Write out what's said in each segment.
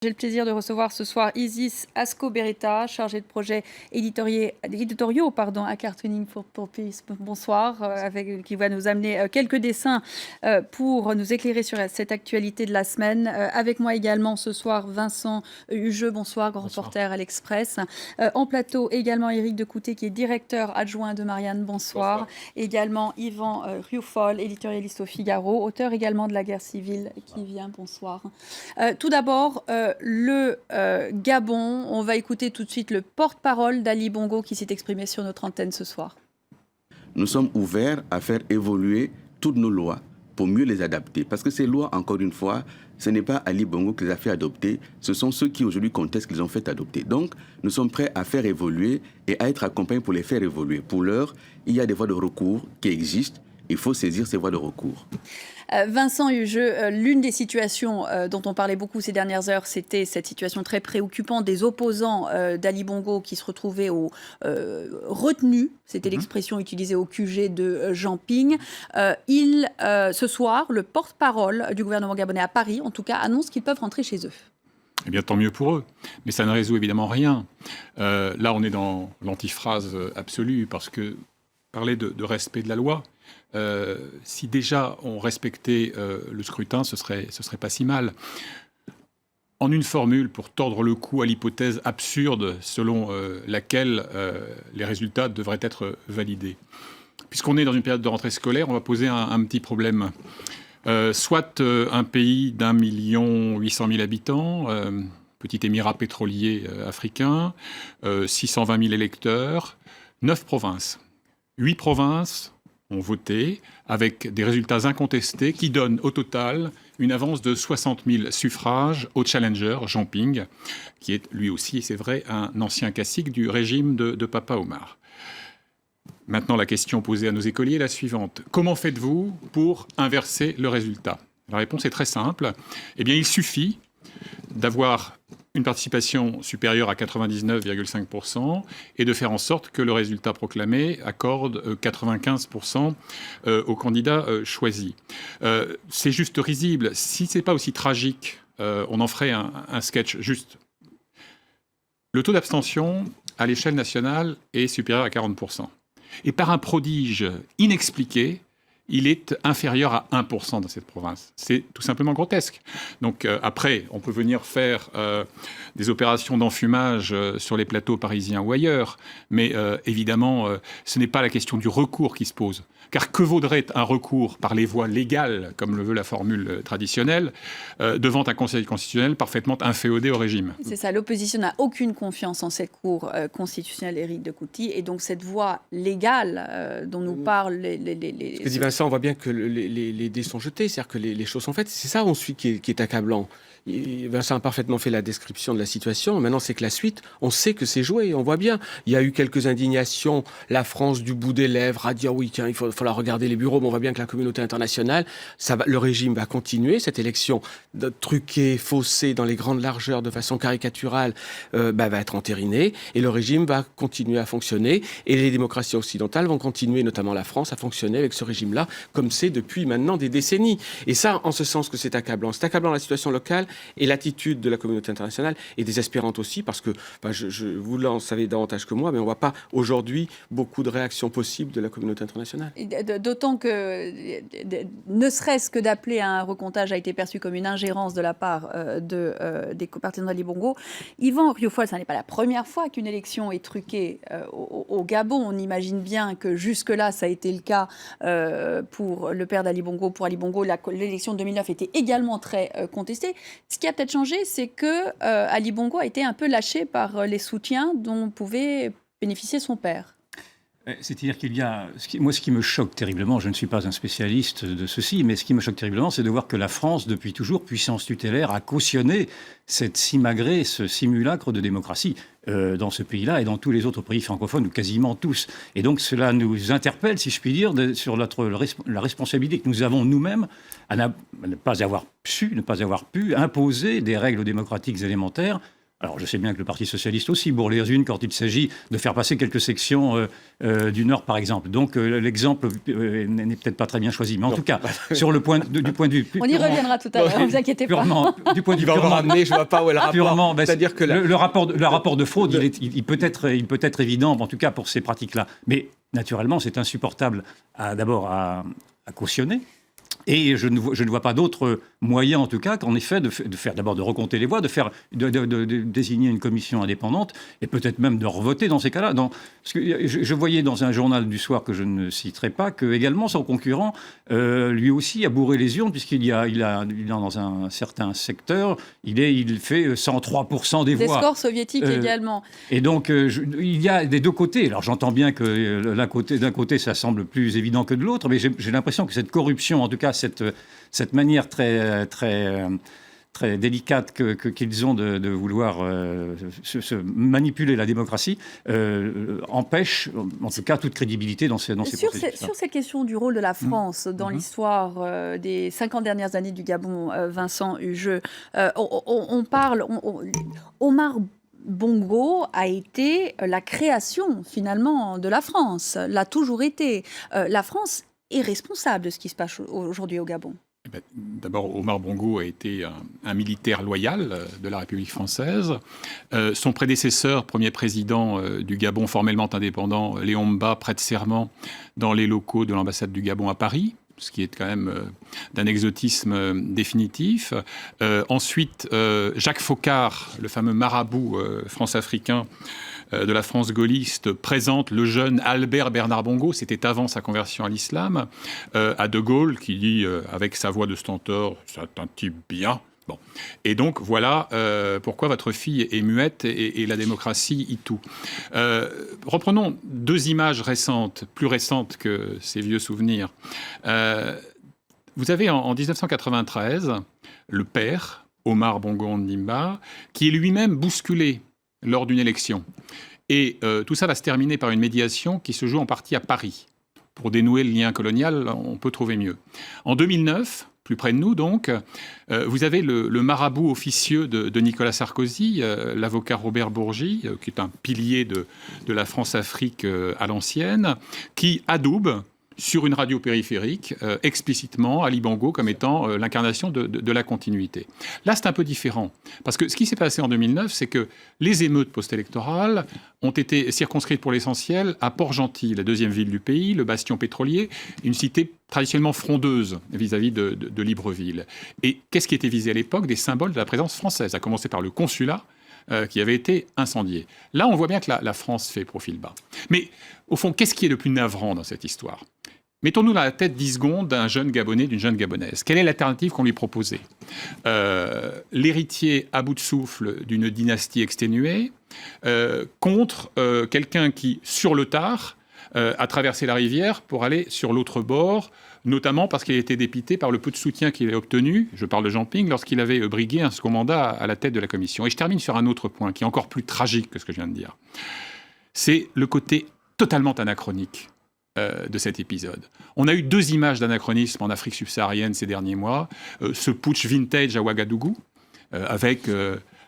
J'ai le plaisir de recevoir ce soir Isis Ascoberetta, chargée de projets éditoriaux à Cartooning for Peace. Bonsoir, qui va nous amener quelques dessins pour nous éclairer sur cette actualité de la semaine. Avec moi également ce soir Vincent Hugeux, bonsoir, grand reporter à l'Express. En plateau également Éric Decoutet, qui est directeur adjoint de Marianne, bonsoir. Également Yvan Rioufol, éditorialiste au Figaro, auteur également de La guerre civile qui vient, bonsoir. Tout d'abord, le Gabon. On va écouter tout de suite le porte-parole d'Ali Bongo qui s'est exprimé sur notre antenne ce soir. Nous sommes ouverts à faire évoluer toutes nos lois pour mieux les adapter. Parce que ces lois, encore une fois, ce n'est pas Ali Bongo qui les a fait adopter, ce sont ceux qui aujourd'hui contestent qu'ils ont fait adopter. Donc, nous sommes prêts à faire évoluer et à être accompagnés pour les faire évoluer. Pour l'heure, il y a des voies de recours qui existent. Il faut saisir ces voies de recours. Vincent Hugeux, l'une des situations dont on parlait beaucoup ces dernières heures, c'était cette situation très préoccupante des opposants d'Ali Bongo qui se retrouvaient retenus. C'était l'expression utilisée au QG de Jean Ping. Ce soir, le porte-parole du gouvernement gabonais à Paris, en tout cas, annonce qu'ils peuvent rentrer chez eux. Eh bien, tant mieux pour eux. Mais ça ne résout évidemment rien. Là, on est dans l'antiphrase absolue, parce que parler de respect de la loi, si déjà on respectait le scrutin, ce serait pas si mal. En une formule, pour tordre le cou à l'hypothèse absurde selon laquelle les résultats devraient être validés. Puisqu'on est dans une période de rentrée scolaire, on va poser un petit problème. Soit un pays d'1,8 million habitants, petit émirat pétrolier africain, 620 000 électeurs, 9 provinces. 8 provinces ont voté avec des résultats incontestés qui donnent au total une avance de 60 000 suffrages au challenger Jean Ping, qui est lui aussi, c'est vrai, un ancien cacique du régime de Papa Omar. Maintenant, la question posée à nos écoliers est la suivante. Comment faites-vous pour inverser le résultat ? La réponse est très simple. Eh bien, il suffit d'avoir une participation supérieure à 99,5% et de faire en sorte que le résultat proclamé accorde 95% au candidat choisi. C'est juste risible. Si ce n'est pas aussi tragique, on en ferait un sketch juste. Le taux d'abstention à l'échelle nationale est supérieur à 40%. Et par un prodige inexpliqué, il est inférieur à 1% dans cette province. C'est tout simplement grotesque. Donc après, on peut venir faire des opérations d'enfumage sur les plateaux parisiens ou ailleurs, mais évidemment, ce n'est pas la question du recours qui se pose. Car que vaudrait un recours par les voies légales, comme le veut la formule traditionnelle, devant un conseil constitutionnel parfaitement inféodé au régime ? C'est ça, l'opposition n'a aucune confiance en cette cour constitutionnelle, Éric Decoutet, et donc cette voie légale dont nous parlent les... Ce que dit Vincent, on voit bien que les dés sont jetés, c'est-à-dire que les choses sont faites. C'est ça ensuite qui est accablant. Vincent a parfaitement fait la description de la situation. Maintenant, c'est que la suite, on sait que c'est joué. On voit bien. Il y a eu quelques indignations. La France, du bout des lèvres, a dit ah oui, tiens, il faut la regarder les bureaux. Mais on voit bien que la communauté internationale, le régime va continuer. Cette élection truquée, faussée dans les grandes largeurs de façon caricaturale va être entérinée. Et le régime va continuer à fonctionner. Et les démocraties occidentales vont continuer, notamment la France, à fonctionner avec ce régime-là, comme c'est depuis maintenant des décennies. Et ça, en ce sens que c'est accablant. C'est accablant la situation locale. Et l'attitude de la communauté internationale est désespérante aussi parce que, vous l'en savez davantage que moi, mais on ne voit pas aujourd'hui beaucoup de réactions possibles de la communauté internationale. D'autant que, ne serait-ce que d'appeler à un recomptage a été perçu comme une ingérence de la part des partisans d'Ali Bongo. Yvan Rioufol, ce n'est pas la première fois qu'une élection est truquée au Gabon. On imagine bien que jusque-là, ça a été le cas pour le père d'Ali Bongo. Pour Ali Bongo, l'élection de 2009 était également très contestée. Ce qui a peut-être changé, c'est que Ali Bongo a été un peu lâché par les soutiens dont pouvait bénéficier son père. C'est-à-dire qu'il y a... Moi, ce qui me choque terriblement, je ne suis pas un spécialiste de ceci, mais ce qui me choque terriblement, c'est de voir que la France, depuis toujours, puissance tutélaire, a cautionné cette simagrée, ce simulacre de démocratie dans ce pays-là et dans tous les autres pays francophones, ou quasiment tous. Et donc, cela nous interpelle, si je puis dire, sur la responsabilité que nous avons nous-mêmes à ne pas avoir pu imposer des règles démocratiques élémentaires Alors, je sais bien que le Parti socialiste aussi bourre les unes quand il s'agit de faire passer quelques sections du Nord, par exemple. Donc, l'exemple n'est peut-être pas très bien choisi. Mais en tout cas, sur le du point de vue... On y reviendra tout à l'heure, ne vous inquiétez pas. Du point de vue Il va en ramener, je ne vois pas où est le rapport. C'est-à-dire que le rapport de fraude, il peut être évident, en tout cas pour ces pratiques-là. Mais naturellement, c'est insupportable d'abord à cautionner. Et je ne vois pas d'autre moyen, en tout cas, qu'en effet, de faire d'abord de recompter les voix, de désigner une commission indépendante, et peut-être même de revoter dans ces cas-là. Parce que je voyais dans un journal du soir que je ne citerai pas que également son concurrent, lui aussi, a bourré les urnes, puisqu'il a dans un certain secteur, il fait 103% des voix. Des scores soviétiques également. Et donc, il y a des deux côtés. Alors, j'entends bien que d'un côté, ça semble plus évident que de l'autre, mais j'ai l'impression que cette corruption, en tout cas, cette manière très délicate qu'ils ont de vouloir se manipuler la démocratie empêche, en tout cas, toute crédibilité dans ces processus. Sur cette question du rôle de la France dans l'histoire des 50 dernières années du Gabon, Vincent Hugeux, Omar Bongo a été la création, finalement, de la France, l'a toujours été. La France est responsable de ce qui se passe aujourd'hui au Gabon. D'abord, Omar Bongo a été un militaire loyal de la République française. Son prédécesseur, premier président du Gabon formellement indépendant, Léon Mba, prête serment dans les locaux de l'ambassade du Gabon à Paris, ce qui est quand même d'un exotisme définitif. Ensuite, Jacques Foccart, le fameux marabout france-africain de la France gaulliste, présente le jeune Albert Bernard Bongo, c'était avant sa conversion à l'islam, à De Gaulle, qui dit, avec sa voix de stentor, « c'est un type bien ». Bon. Et donc, voilà pourquoi votre fille est muette et la démocratie y tout. Reprenons deux images récentes, plus récentes que ces vieux souvenirs. Vous avez en 1993 le père, Omar Bongo Ondimba, qui est lui-même bousculé lors d'une élection. Et tout ça va se terminer par une médiation qui se joue en partie à Paris. Pour dénouer le lien colonial, on peut trouver mieux. En 2009, plus près de nous donc, vous avez le marabout officieux de Nicolas Sarkozy, l'avocat Robert Bourgi, qui est un pilier de la France-Afrique à l'ancienne, qui adoube sur une radio périphérique, explicitement Ali Bongo comme étant l'incarnation de la continuité. Là, c'est un peu différent. Parce que ce qui s'est passé en 2009, c'est que les émeutes post-électorales ont été circonscrites pour l'essentiel à Port-Gentil, la deuxième ville du pays, le bastion pétrolier, une cité traditionnellement frondeuse vis-à-vis de Libreville. Et qu'est-ce qui était visé à l'époque? Des symboles de la présence française, à commencer par le consulat, qui avait été incendié. Là, on voit bien que la France fait profil bas. Mais au fond, qu'est-ce qui est le plus navrant dans cette histoire? Mettons-nous dans la tête 10 secondes d'un jeune Gabonais, d'une jeune Gabonaise. Quelle est l'alternative qu'on lui proposait? L'héritier à bout de souffle d'une dynastie exténuée contre quelqu'un qui, sur le tard, a traversé la rivière pour aller sur l'autre bord, notamment parce qu'il a été dépité par le peu de soutien qu'il avait obtenu, je parle de Jean Ping, lorsqu'il avait brigué un second mandat à la tête de la commission. Et je termine sur un autre point qui est encore plus tragique que ce que je viens de dire. C'est le côté totalement anachronique de cet épisode. On a eu deux images d'anachronisme en Afrique subsaharienne ces derniers mois. Ce putsch vintage à Ouagadougou, avec,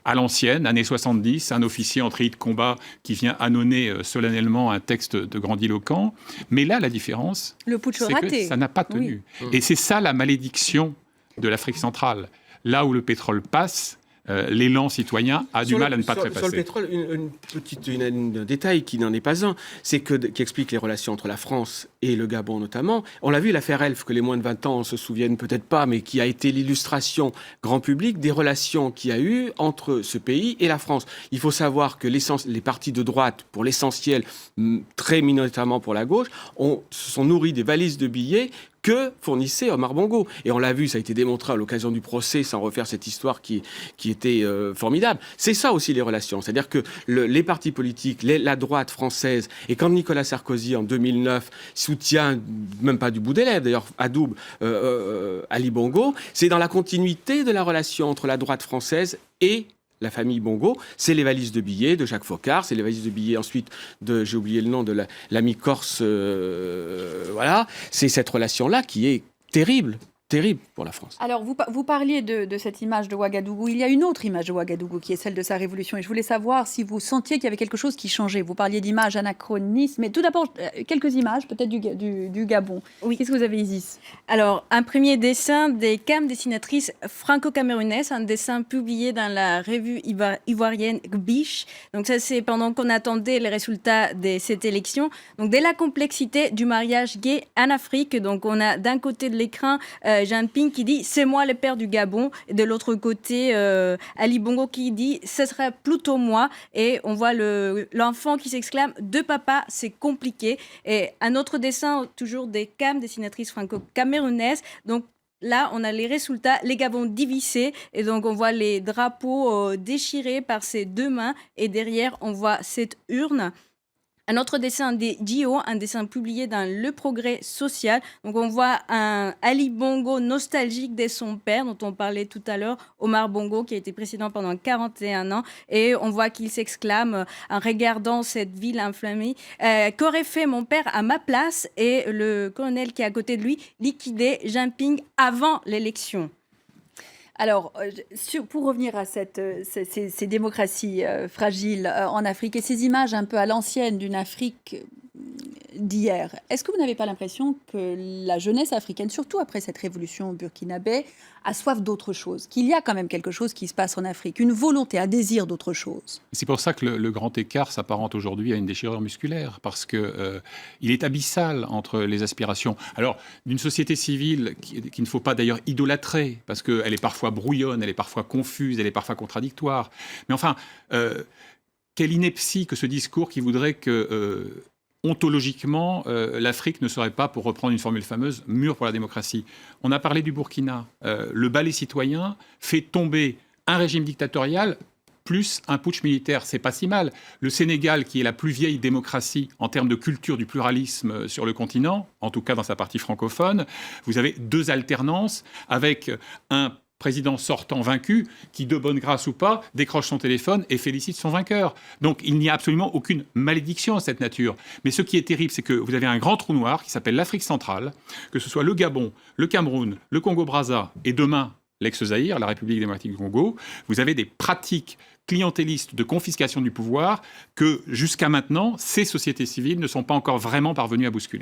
à l'ancienne, années 70, un officier en treillis de combat qui vient annoncer solennellement un texte de grandiloquent. Mais là, la différence, c'est que ça n'a pas tenu. Oui. Et c'est ça la malédiction de l'Afrique centrale. Là où le pétrole passe, l'élan citoyen a du mal à ne pas trépasser. Sur le pétrole, un détail qui n'en est pas un, qui explique les relations entre la France et le Gabon notamment. On l'a vu, l'affaire Elf, que les moins de 20 ans se souviennent peut-être pas, mais qui a été l'illustration grand public des relations qu'il y a eu entre ce pays et la France. Il faut savoir que les partis de droite, pour l'essentiel, très minoritairement pour la gauche, se sont nourris des valises de billets que fournissait Omar Bongo. Et on l'a vu, ça a été démontré à l'occasion du procès, sans refaire cette histoire qui était formidable. C'est ça aussi les relations. C'est-à-dire que les partis politiques, la droite française, et quand Nicolas Sarkozy, en 2009, soutient, même pas du bout des lèvres, d'ailleurs, adoube Ali Bongo, c'est dans la continuité de la relation entre la droite française et la famille Bongo. C'est les valises de billets de Jacques Foccart, c'est les valises de billets ensuite j'ai oublié le nom de l'ami corse, voilà. C'est cette relation-là qui est terrible terrible pour la France. Alors, vous parliez de cette image de Ouagadougou. Il y a une autre image de Ouagadougou qui est celle de sa révolution. Et je voulais savoir si vous sentiez qu'il y avait quelque chose qui changeait. Vous parliez d'images anachronistes. Mais tout d'abord, quelques images peut-être du Gabon. Oui. Qu'est-ce que vous avez, Isis? Alors, un premier dessin des CAM dessinatrices franco-camerounaises, un dessin publié dans la revue ivoirienne Gbiche. Donc ça, c'est pendant qu'on attendait les résultats de cette élection. Donc, dès la complexité du mariage gay en Afrique, donc on a d'un côté de l'écran Jean Ping qui dit « C'est moi le père du Gabon » et de l'autre côté Ali Bongo qui dit « Ce sera plutôt moi » et on voit l'enfant qui s'exclame « De papa, c'est compliqué » et un autre dessin toujours des CAM, dessinatrices franco-camerounaises. Donc là, on a les résultats, les Gabons divisés et donc on voit les drapeaux déchirés par ses deux mains et derrière on voit cette urne. Un autre dessin des Dio, un dessin publié dans Le Progrès social. Donc on voit un Ali Bongo nostalgique de son père, dont on parlait tout à l'heure, Omar Bongo, qui a été président pendant 41 ans. Et on voit qu'il s'exclame en regardant cette ville enflammée. Qu'aurait fait mon père à ma place? Et le colonel qui est à côté de lui liquidait Jean Ping avant l'élection. Alors, pour revenir à ces démocraties fragiles en Afrique et ces images un peu à l'ancienne d'une Afrique d'hier, est-ce que vous n'avez pas l'impression que la jeunesse africaine, surtout après cette révolution burkinabé, a soif d'autre chose, qu'il y a quand même quelque chose qui se passe en Afrique, une volonté, un désir d'autre chose? C'est pour ça que le grand écart s'apparente aujourd'hui à une déchirure musculaire, parce que il est abyssal entre les aspirations. Alors, d'une société civile qu'il ne faut pas d'ailleurs idolâtrer, parce qu'elle est parfois brouillonne, elle est parfois confuse, elle est parfois contradictoire. Mais enfin, quelle ineptie que ce discours qui voudrait que... ontologiquement, l'Afrique ne serait pas, pour reprendre une formule fameuse, mûre pour la démocratie. On a parlé du Burkina. Le balai citoyen fait tomber un régime dictatorial plus un putsch militaire. C'est pas si mal. Le Sénégal, qui est la plus vieille démocratie en termes de culture du pluralisme sur le continent, en tout cas dans sa partie francophone, vous avez deux alternances avec un président sortant vaincu qui, de bonne grâce ou pas, décroche son téléphone et félicite son vainqueur. Donc il n'y a absolument aucune malédiction à cette nature. Mais ce qui est terrible, c'est que vous avez un grand trou noir qui s'appelle l'Afrique centrale, que ce soit le Gabon, le Cameroun, le Congo-Brazza et demain l'ex-Zaïre, la République démocratique du Congo. Vous avez des pratiques clientélistes de confiscation du pouvoir que jusqu'à maintenant, ces sociétés civiles ne sont pas encore vraiment parvenues à bousculer.